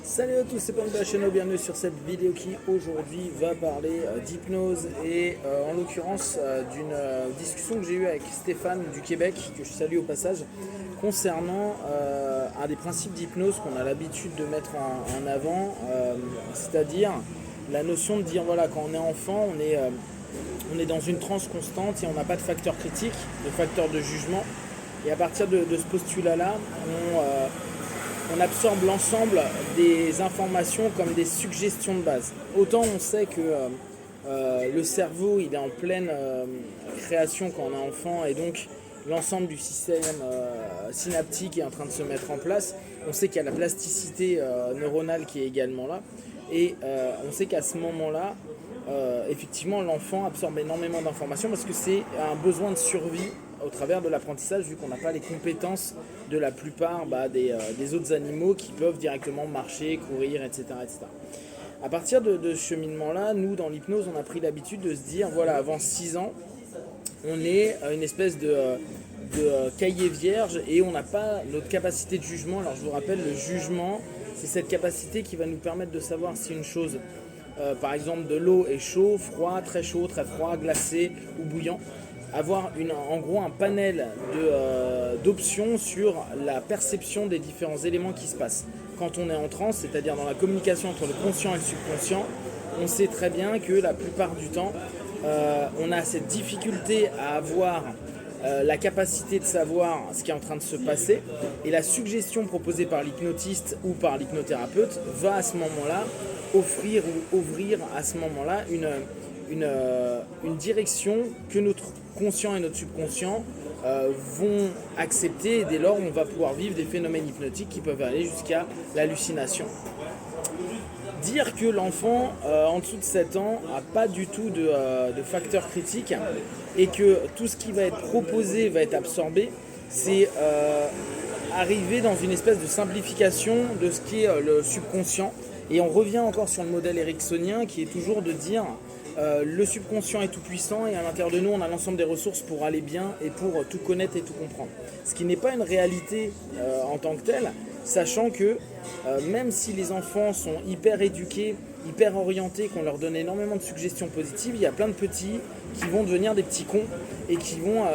Salut à tous, c'est Pam de la chaîne, bienvenue sur cette vidéo qui aujourd'hui va parler d'hypnose et en l'occurrence d'une discussion que j'ai eue avec Stéphane du Québec, que je salue au passage, concernant un des principes d'hypnose qu'on a l'habitude de mettre en avant, c'est-à-dire la notion de dire voilà, quand on est enfant, on est dans une transe constante et on n'a pas de facteur critique, de facteur de jugement, et à partir de ce postulat-là, on absorbe l'ensemble des informations comme des suggestions de base. Autant on sait que le cerveau il est en pleine création quand on est enfant et donc l'ensemble du système synaptique est en train de se mettre en place. On sait qu'il y a la plasticité neuronale qui est également là et on sait qu'à ce moment-là, effectivement l'enfant absorbe énormément d'informations parce que c'est un besoin de survie au travers de l'apprentissage, vu qu'on n'a pas les compétences de la plupart des autres animaux qui peuvent directement marcher, courir, etc. etc. À partir de ce cheminement-là, nous, dans l'hypnose, on a pris l'habitude de se dire, voilà, avant 6 ans, on est une espèce de cahier vierge et on n'a pas notre capacité de jugement. Alors je vous rappelle, le jugement, c'est cette capacité qui va nous permettre de savoir si une chose, par exemple de l'eau est chaud, froid, très froid, glacé ou bouillant. Avoir en gros un panel d'options sur la perception des différents éléments qui se passent. Quand on est en transe, c'est-à-dire dans la communication entre le conscient et le subconscient, on sait très bien que la plupart du temps, on a cette difficulté à avoir la capacité de savoir ce qui est en train de se passer, et la suggestion proposée par l'hypnotiste ou par l'hypnothérapeute va à ce moment-là offrir ou ouvrir à ce moment-là une direction que notre conscient et notre subconscient vont accepter, et dès lors on va pouvoir vivre des phénomènes hypnotiques qui peuvent aller jusqu'à l'hallucination. Dire que l'enfant en dessous de 7 ans n'a pas du tout de facteur critique et que tout ce qui va être proposé va être absorbé, c'est arriver dans une espèce de simplification de ce qui est le subconscient. Et on revient encore sur le modèle ericksonien qui est toujours de dire le subconscient est tout puissant et à l'intérieur de nous on a l'ensemble des ressources pour aller bien et pour tout connaître et tout comprendre. Ce qui n'est pas une réalité en tant que telle, sachant que même si les enfants sont hyper éduqués, hyper orientés, qu'on leur donne énormément de suggestions positives, il y a plein de petits qui vont devenir des petits cons et qui vont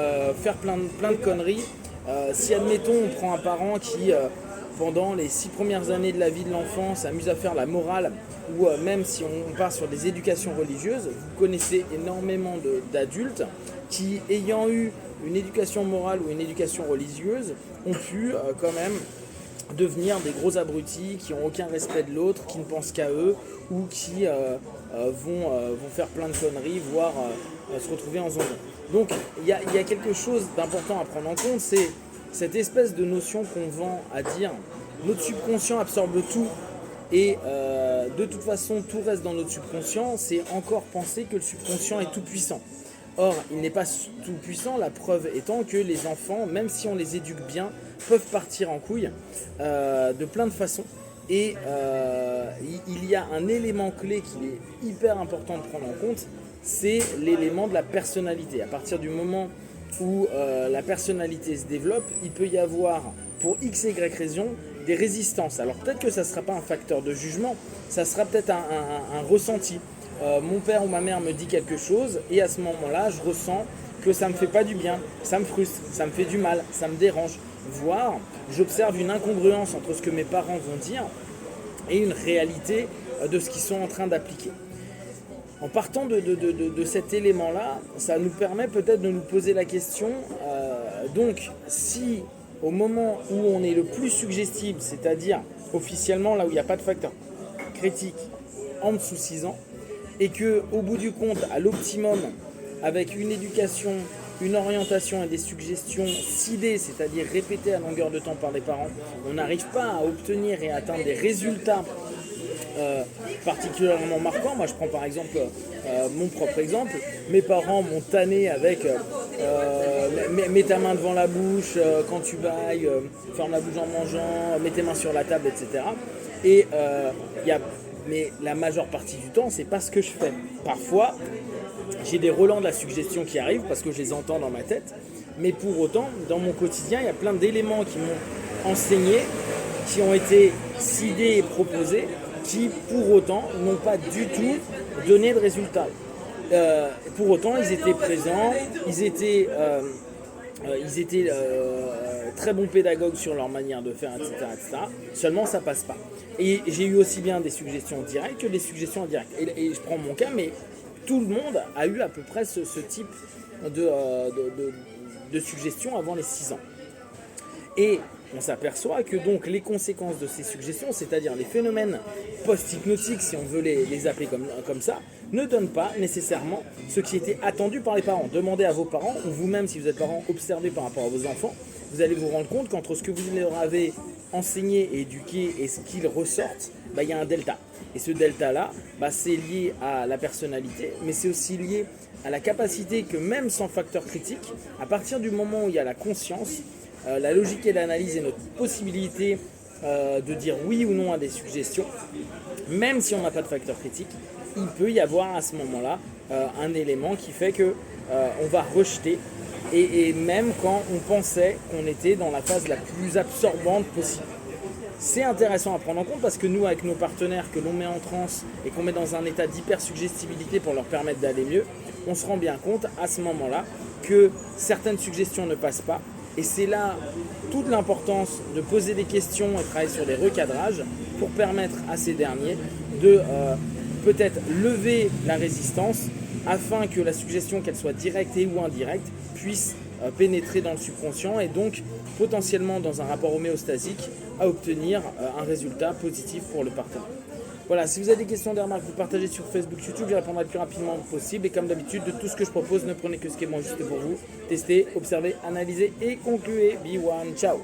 faire plein de conneries. Si admettons on prend un parent qui pendant les 6 premières années de la vie de l'enfant s'amuse à faire la morale, ou même si on part sur des éducations religieuses, vous connaissez énormément d'adultes qui, ayant eu une éducation morale ou une éducation religieuse, ont pu quand même devenir des gros abrutis qui n'ont aucun respect de l'autre, qui ne pensent qu'à eux, ou qui vont faire plein de conneries, voire se retrouver en zonzon. Donc il y a quelque chose d'important à prendre en compte, c'est cette espèce de notion qu'on vend à dire notre subconscient absorbe tout et de toute façon tout reste dans notre subconscient, c'est encore penser que le subconscient est tout puissant. Or, il n'est pas tout puissant, la preuve étant que les enfants, même si on les éduque bien, peuvent partir en couille de plein de façons. Et il y a un élément clé qui est hyper important de prendre en compte, c'est l'élément de la personnalité. À partir du moment où la personnalité se développe, il peut y avoir, pour x et y raison, des résistances. Alors peut-être que ça ne sera pas un facteur de jugement, ça sera peut-être un ressenti. Mon père ou ma mère me dit quelque chose, et à ce moment-là, je ressens que ça ne me fait pas du bien, ça me frustre, ça me fait du mal, ça me dérange. Voire, j'observe une incongruence entre ce que mes parents vont dire et une réalité de ce qu'ils sont en train d'appliquer. En partant de cet élément-là, ça nous permet peut-être de nous poser la question, donc si au moment où on est le plus suggestible, c'est-à-dire officiellement là où il n'y a pas de facteur critique en dessous de 6 ans, et qu'au bout du compte, à l'optimum, avec une éducation, une orientation et des suggestions ciblées, c'est-à-dire répétées à longueur de temps par les parents, on n'arrive pas à obtenir et à atteindre des résultats particulièrement marquant. Moi je prends par exemple mon propre exemple, mes parents m'ont tanné avec mets ta main devant la bouche quand tu bailles, ferme la bouche en mangeant, mets tes mains sur la table, etc. Et mais la majeure partie du temps c'est pas ce que je fais. Parfois j'ai des relents de la suggestion qui arrivent parce que je les entends dans ma tête, mais pour autant dans mon quotidien il y a plein d'éléments qui m'ont enseigné qui ont été sidés et proposés, qui pour autant n'ont pas du tout donné de résultat. Pour autant, ils étaient présents, ils étaient très bons pédagogues sur leur manière de faire, etc., etc. Seulement, ça passe pas. Et j'ai eu aussi bien des suggestions directes que des suggestions indirectes. Et je prends mon cas, mais tout le monde a eu à peu près ce type de suggestions avant les 6 ans. Et on s'aperçoit que donc les conséquences de ces suggestions, c'est-à-dire les phénomènes post-hypnotiques, si on veut les appeler comme ça, ne donnent pas nécessairement ce qui était attendu par les parents. Demandez à vos parents, ou vous-même si vous êtes parent, observez par rapport à vos enfants, vous allez vous rendre compte qu'entre ce que vous leur avez enseigné et éduqué et ce qu'ils ressortent, il y a un delta. Et ce delta-là, c'est lié à la personnalité, mais c'est aussi lié à la capacité que même sans facteur critique, à partir du moment où il y a la conscience, la logique et l'analyse et notre possibilité de dire oui ou non à des suggestions, même si on n'a pas de facteur critique, il peut y avoir à ce moment-là un élément qui fait que on va rejeter, et même quand on pensait qu'on était dans la phase la plus absorbante possible. C'est intéressant à prendre en compte parce que nous, avec nos partenaires que l'on met en transe et qu'on met dans un état d'hypersuggestibilité pour leur permettre d'aller mieux, on se rend bien compte à ce moment-là que certaines suggestions ne passent pas. Et c'est là toute l'importance de poser des questions et travailler sur des recadrages pour permettre à ces derniers de peut-être lever la résistance afin que la suggestion, qu'elle soit directe et ou indirecte, puisse pénétrer dans le subconscient et donc potentiellement dans un rapport homéostasique à obtenir un résultat positif pour le partenaire. Voilà, si vous avez des questions, des remarques, vous partagez sur Facebook, YouTube, je répondrai le plus rapidement possible. Et comme d'habitude, de tout ce que je propose, ne prenez que ce qui est bon juste pour vous. Testez, observez, analysez et concluez. Be one, ciao.